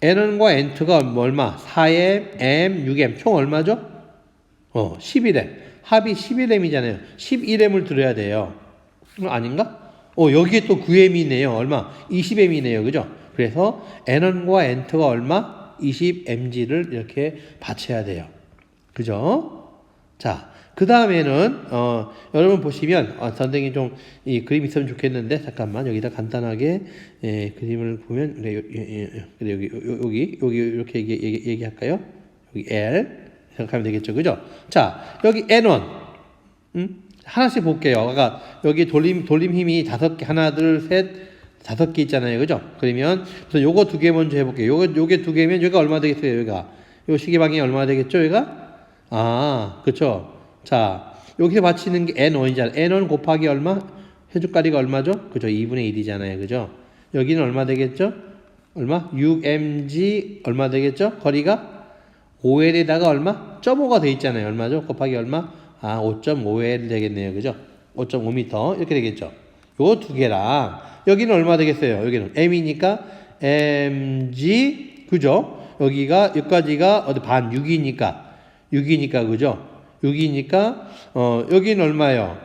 N1과 N2가 얼마? 4M, M, 6M 총 얼마죠? 11M. 합이 11M이잖아요. 11M을 들어야 돼요. 아닌가? 여기에 또 9M이네요. 얼마? 20M이네요. 그죠? 그래서 N1과 N2가 얼마? 20mg를 이렇게 받쳐야 돼요. 그죠? 자, 그 다음에는, 여러분 보시면, 선생님이 좀, 이 그림 있으면 좋겠는데, 잠깐만, 여기다 간단하게, 그림을 보면, 여기, 이렇게 얘기할까요? 여기 L, 생각하면 되겠죠. 그죠? 자, 여기 N1, 하나씩 볼게요. 아까 여기 돌림 힘이 5개, 하나, 둘, 셋, 5개 있잖아요. 그죠? 그러면, 그래서 요거 2개 먼저 해볼게요. 요게 2개면 여기가 얼마 되겠어요? 여기가. 요 시계방향이 얼마 되겠죠? 여기가? 그쵸? 자, 여기서 받치는 게 N1이잖아요. N1 곱하기 얼마? 해주가리가 얼마죠? 그죠? 2분의 1이잖아요. 그죠? 여기는 얼마 되겠죠? 얼마? 6mg 얼마 되겠죠? 거리가? 5L에다가 얼마? 0.5가 돼 있잖아요. 얼마죠? 곱하기 얼마? 5.5L 되겠네요. 그죠? 5.5m. 이렇게 되겠죠. 요 2개랑, 여기는 얼마 되겠어요? 여기는 M이니까, mg, 그죠? 여기까지가, 반, 6이니까, 그죠? 6이니까, 여기는 얼마예요?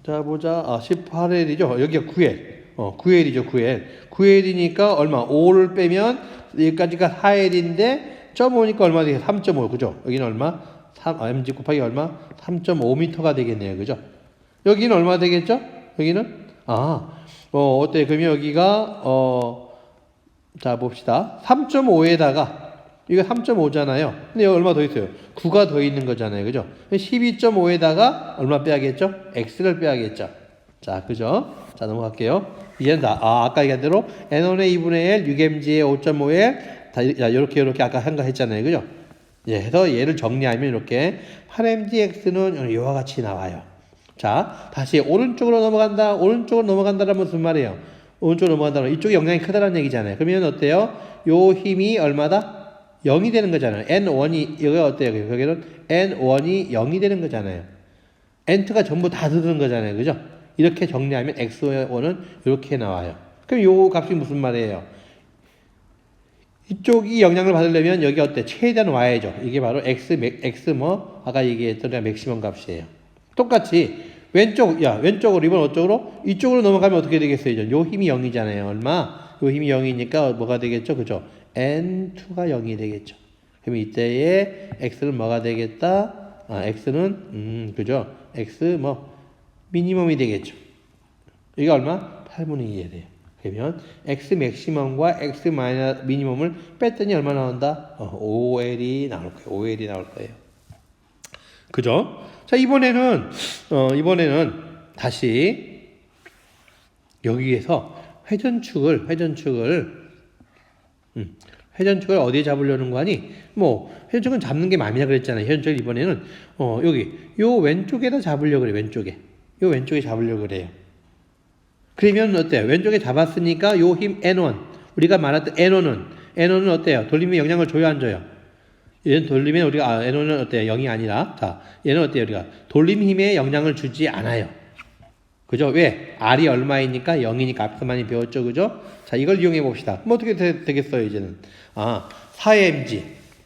자, 보자. 18L이죠? 여기가 9L. 9L이죠, 9L. 9L이니까 얼마? 5를 빼면, 여기까지가 4L인데, 0.5니까 얼마 되겠어요? 3.5, 그죠? 여기는 얼마? mg 곱하기 얼마? 3.5m가 되겠네요. 그죠? 여기는 얼마 되겠죠? 여기는? 어때요? 그러면 여기가, 자, 봅시다. 3.5에다가, 이거 3.5잖아요. 근데 여기 얼마 더 있어요? 9가 더 있는 거잖아요. 그죠? 12.5에다가 얼마 빼야겠죠? x를 빼야겠죠? 자, 그죠? 자, 넘어갈게요. 이제는 아까 얘기한 대로 n1의 2분의 L, 6mg의 5.5L, 이렇게 아까 한거 했잖아요. 그죠? 해서 얘를 정리하면 이렇게 8mgx는 이와 같이 나와요. 자, 다시 오른쪽으로 넘어간다는 무슨 말이에요? 오른쪽으로 넘어간다는 이쪽에 영향이 크다는 얘기잖아요. 그러면 어때요? 요 힘이 얼마다? 0이 되는 거잖아요. N1이, 여기가 어때요? 여기는 N1이 0이 되는 거잖아요. N2가 전부 다 들은 거잖아요. 그죠? 이렇게 정리하면 X1은 이렇게 나와요. 그럼 요 값이 무슨 말이에요? 이쪽이 영향을 받으려면 여기 어때? 최대한 와야죠. 이게 바로 아까 얘기했던 맥시멈 값이에요. 똑같이 왼쪽으로 이번 어쪽으로? 이쪽으로 넘어가면 어떻게 되겠어요? 요 힘이 0이잖아요. 얼마? 요 힘이 0이니까 뭐가 되겠죠? 그죠? N2가 0이 되겠죠. 그럼 이때에 X는 뭐가 되겠다? X는, 그죠? X 미니멈이 되겠죠. 이게 얼마? 8분의 2에 돼요. 그러면 X 맥시멈과 X 미니멈을 뺐더니 얼마 나온다? 5L이 나올 거예요. 5L이 나올 거예요. 그죠? 자, 이번에는 다시 여기에서 회전축을 어디에 잡으려는 거 아니? 회전축은 잡는 게 마음이라 그랬잖아요. 회전축을 이번에는, 요 왼쪽에다 잡으려고 그래요. 요 왼쪽에 잡으려고 그래요. 그러면 어때요? 왼쪽에 잡았으니까 요 힘 N1, 우리가 말했던 N1은 어때요? 돌림에 영향을 줘요, 안 줘요? 얘는 돌리면 우리가, N1은 어때요? 0이 아니라, 자, 얘는 어때요? 우리가 돌림 힘에 영향을 주지 않아요. 그죠? 왜? R이 얼마이니까 0이니까 앞에서 많이 배웠죠, 그죠? 자, 이걸 이용해 봅시다. 어떻게 되겠어요, 이제는? 4mg.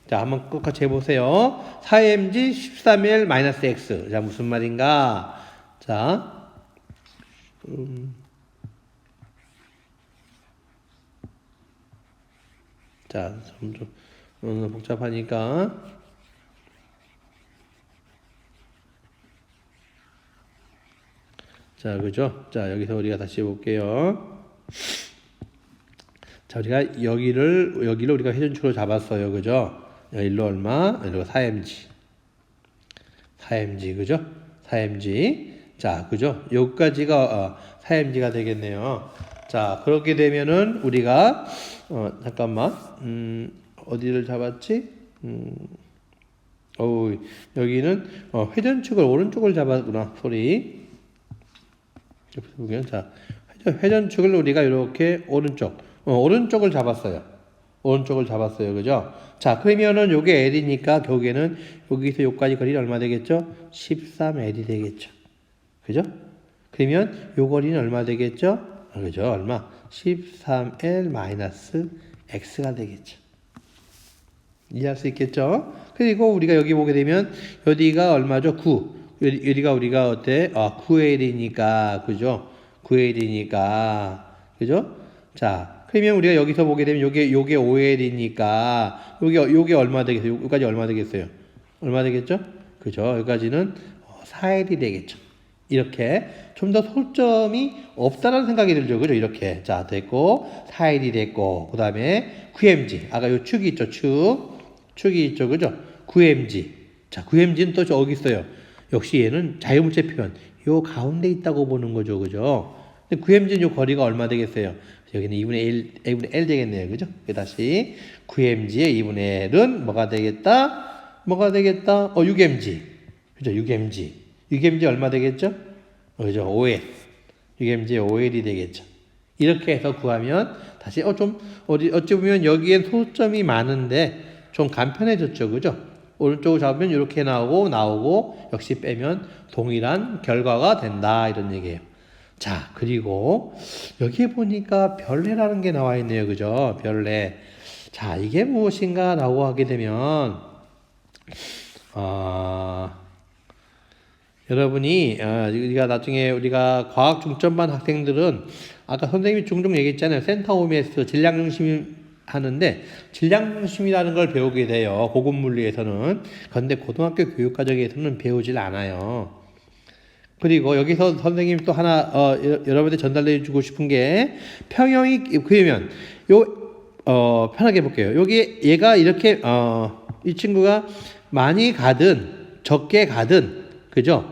자, 한번 똑같이 해보세요. 4mg 13L-X. 자, 무슨 말인가? 자, 좀 복잡하니까. 자, 그죠? 자, 여기서 우리가 다시 볼게요. 자, 우리가 여기를 우리가 회전축으로 잡았어요. 그죠? 여기로 얼마? 여기로 4mg. 4mg, 그죠? 4mg. 자, 그죠? 여기까지가 4mg가 되겠네요. 자, 그렇게 되면은 우리가 잠깐만. 어디를 잡았지? 여기는 회전축을 오른쪽을 잡았구나. 소리. 옆에서 보면 자, 회전축을 우리가 이렇게 오른쪽을 잡았어요. 오른쪽을 잡았어요. 그죠? 자, 그러면은 요게 L이니까 결국에는 여기서 여기까지 거리는 얼마 되겠죠? 13L이 되겠죠. 그죠? 그러면 요 거리는 얼마 되겠죠? 그죠? 얼마? 13L 마이너스 X가 되겠죠. 이해할 수 있겠죠? 그리고 우리가 여기 보게 되면 여기가 얼마죠? 9. 여기가 우리가 어때? 9L이니까 그죠? 9L이니까 그죠? 자, 그러면 우리가 여기서 보게 되면 요게 5L이니까 요게 얼마 되겠어요? 여기까지 얼마 되겠어요? 얼마 되겠죠? 그죠? 여기까지는 4L이 되겠죠. 이렇게 좀 더 소점이 없다라는 생각이 들죠. 그죠? 이렇게. 자, 됐고 4L이 됐고 그다음에 9mg. 아까 요 축이 있죠. 축이 있죠. 그죠? 9mg. 자, 9mg는 또 저기 있어요. 역시 얘는 자유물체 표현. 요 가운데 있다고 보는 거죠. 그죠? 근데 9mg는 요 거리가 얼마 되겠어요? 여기는 2분의 1 되겠네요. 그죠? 다시 9mg의 2분의 1은 뭐가 되겠다? 6mg. 그죠? 6mg. 6mg 얼마 되겠죠? 그죠? 5L. 6mg의 5L이 되겠죠. 이렇게 해서 구하면 다시 어찌 보면 여기엔 소점이 많은데 좀 간편해졌죠. 그죠? 오른쪽을 잡으면 이렇게 나오고 역시 빼면 동일한 결과가 된다. 이런 얘기예요. 자, 그리고 여기에 보니까 별내라는 게 나와 있네요. 그죠? 별내. 자, 이게 무엇인가 라고 하게 되면 여러분이 우리가 나중에 우리가 과학 중점반 학생들은 아까 선생님이 종종 얘기했잖아요. 센터 OMS 질량 중심 하는데 질량 중심이라는 걸 배우게 돼요. 고급 물리에서는. 그런데 고등학교 교육 과정에서는 배우질 않아요. 그리고 여기서 선생님이 또 하나 여러분한테 전달해 주고 싶은 게 평형이 그러면 편하게 볼게요. 여기 얘가 이렇게 이 친구가 많이 가든 적게 가든 그죠?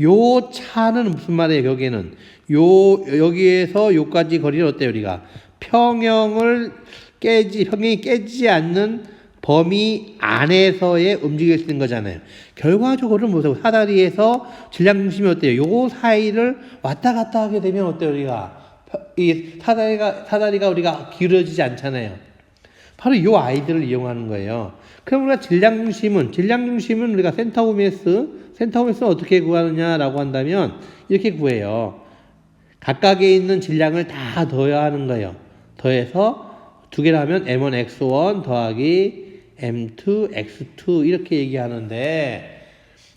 요 차는 무슨 말이에요? 여기는 여기에서 요까지 거리를 어때요? 우리가 평형이 깨지지 않는 범위 안에서의 움직일 수 있는 거잖아요. 결과적으로는 뭐죠? 사다리에서 질량 중심이 어때요? 요 사이를 왔다 갔다 하게 되면 어때요? 우리가 이 사다리가 우리가 기울어지지 않잖아요. 바로 요 아이들을 이용하는 거예요. 그럼 우리가 질량 중심은 우리가 센터 오메스는 어떻게 구하느냐라고 한다면 이렇게 구해요. 각각에 있는 질량을 다 더해야 하는 거예요. 더해서 두 개를 하면 M1 X1 더하기 M2 X2 이렇게 얘기하는데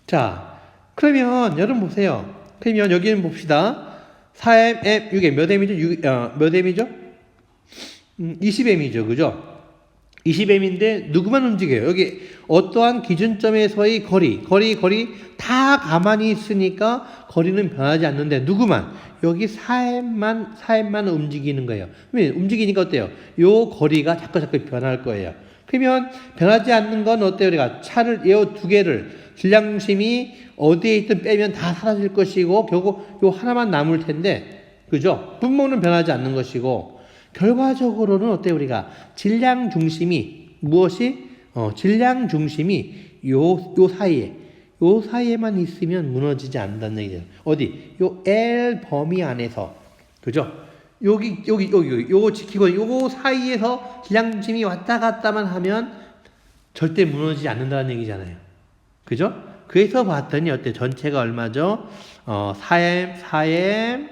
자, 그러면 여러분 보세요. 그러면 여기는 봅시다. 4M, 6M 몇 M이죠? 몇 M이죠? 20M이죠. 그죠? 20M인데 누구만 움직여요? 여기 어떠한 기준점에서의 거리 다 가만히 있으니까 거리는 변하지 않는데 누구만? 여기 4M만 움직이는 거예요. 움직이니까 어때요? 요 거리가 자꾸 변할 거예요. 그러면 변하지 않는 건 어때요? 우리가 차를 이 두 개를 질량 중심이 어디에 있든 빼면 다 사라질 것이고 결국 요 하나만 남을 텐데 그죠? 분모는 변하지 않는 것이고 결과적으로는 어때요? 우리가 질량 중심이 질량 중심이 요 사이에만 있으면 무너지지 않는다는 얘기죠. 어디? 요 L 범위 안에서 그죠? 요거 지키고 요거 사이에서 질량 중심이 왔다 갔다만 하면 절대 무너지지 않는다는 얘기잖아요. 그죠? 그래서 봤더니 어때? 전체가 얼마죠? 4M,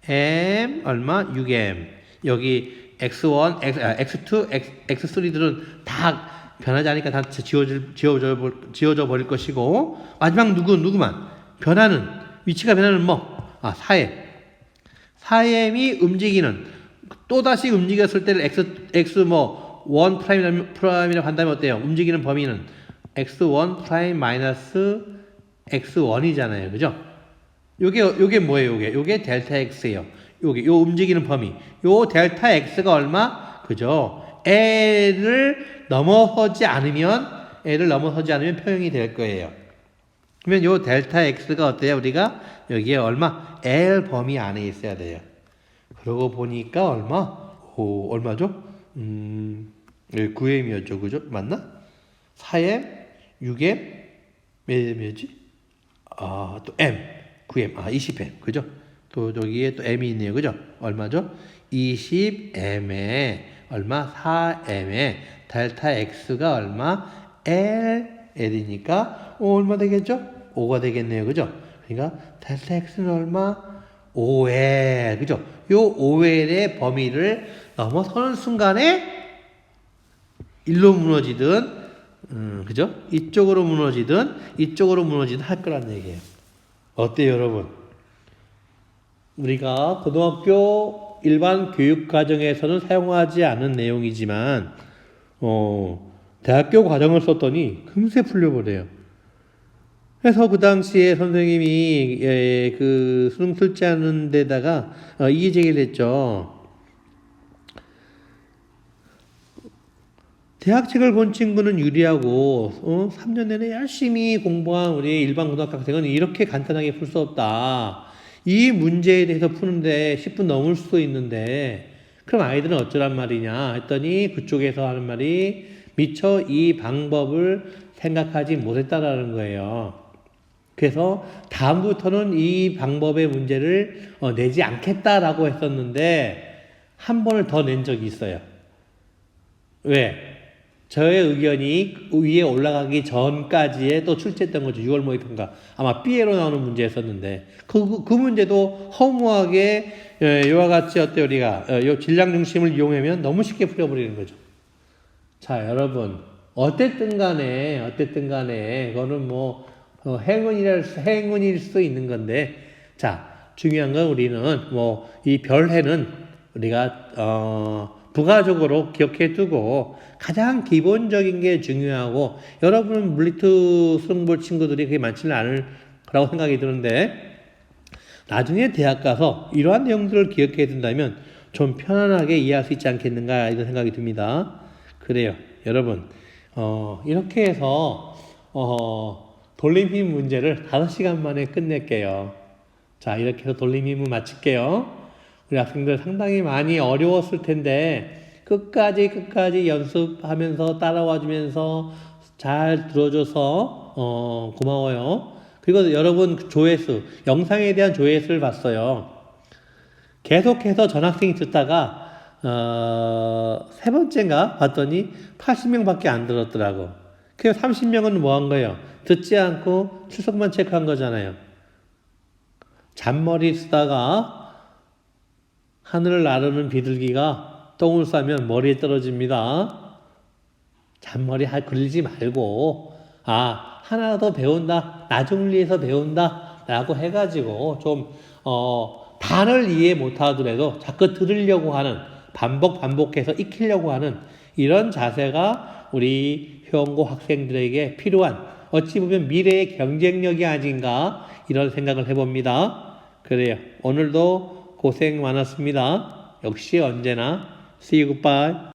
M 얼마? 6M. 여기 X1, X2, X3들은 다 변하지 않으니까 다 지워져 버릴 것이고 마지막 누구만? 위치가 변하는 4M. 4M이 움직이는 또다시 움직였을 때를 X1 프라임이라고 한다면 어때요? 움직이는 범위는 X1 프라임 마이너스 X1이잖아요. 그죠? 요게 뭐예요? 요게 델타 x예요. 요 움직이는 범위. 요 델타 x가 얼마? 그죠? L을 넘어서지 않으면 평형이 될 거예요. 그러면 요 델타 x가 어때요? 우리가 여기에 얼마? L 범위 안에 있어야 돼요. 그러고 보니까 얼마죠? 9m이었죠. 그죠? 맞나? 4m, 6m, 몇이지? 또 m, 9m, 20m. 그죠? 또 여기에 또 m이 있네요. 그죠? 얼마죠? 20m에 얼마? 4m에 델타 x가 얼마? L이니까 얼마 되겠죠? 5가 되겠네요. 그죠? 그러니까 델타 x는 얼마? 5L. 그죠? 요 5L의 범위를 넘어서는 순간에 일로 무너지든 그죠? 이쪽으로 무너지든 할 거란 얘기예요. 어때요, 여러분? 우리가 고등학교 일반 교육 과정에서는 사용하지 않은 내용이지만 대학교 과정을 썼더니 금세 풀려버려요. 그래서 그 당시에 선생님이 그 수능 출제하는 데다가 이의 제기를 했죠. 대학책을 본 친구는 유리하고 3년 내내 열심히 공부한 우리 일반 고등학교 학생은 이렇게 간단하게 풀 수 없다. 이 문제에 대해서 푸는데 10분 넘을 수도 있는데 그럼 아이들은 어쩌란 말이냐 했더니 그쪽에서 하는 말이 미처 이 방법을 생각하지 못했다라는 거예요. 그래서 다음부터는 이 방법의 문제를 내지 않겠다라고 했었는데 한 번을 더 낸 적이 있어요. 왜? 저의 의견이 위에 올라가기 전까지에 또 출제했던 거죠. 6월 모의평가. 아마 B에로 나오는 문제였었는데 그 문제도 허무하게 이와 같이 어때요? 우리가 요 질량 중심을 이용하면 너무 쉽게 풀어버리는 거죠. 자, 여러분 어쨌든 간에 그거는 뭐 행운일 수도 있는 건데 자, 중요한 건 우리는 뭐 이 별해는 우리가 부가적으로 기억해 두고 가장 기본적인 게 중요하고 여러분은 물리투 수능 볼 친구들이 그게 많지는 않을 거라고 생각이 드는데 나중에 대학 가서 이러한 내용들을 기억해 둔다면 좀 편안하게 이해할 수 있지 않겠는가 이런 생각이 듭니다. 그래요. 여러분 이렇게 해서 돌림힘 문제를 5시간 만에 끝낼게요. 자, 이렇게 해서 돌림힘을 마칠게요. 우리 학생들 상당히 많이 어려웠을 텐데 끝까지 연습하면서 따라와 주면서 잘 들어줘서 고마워요. 그리고 여러분 조회수, 영상에 대한 조회수를 봤어요. 계속해서 전학생이 듣다가 3번째인가 봤더니 80명밖에 안 들었더라고. 그래서 30명은 뭐 한 거예요? 듣지 않고 출석만 체크한 거잖아요. 잔머리 쓰다가 하늘을 나르는 비둘기가 똥을 싸면 머리에 떨어집니다. 잔머리 굴리지 말고 하나 더 배운다. 나중을 위해서 배운다. 라고 해가지고 좀 단을 이해 못하더라도 자꾸 들으려고 하는 반복해서 익히려고 하는 이런 자세가 우리 효원고 학생들에게 필요한 어찌 보면 미래의 경쟁력이 아닌가 이런 생각을 해봅니다. 그래요. 오늘도 고생 많았습니다. 역시 언제나 see you goodbye.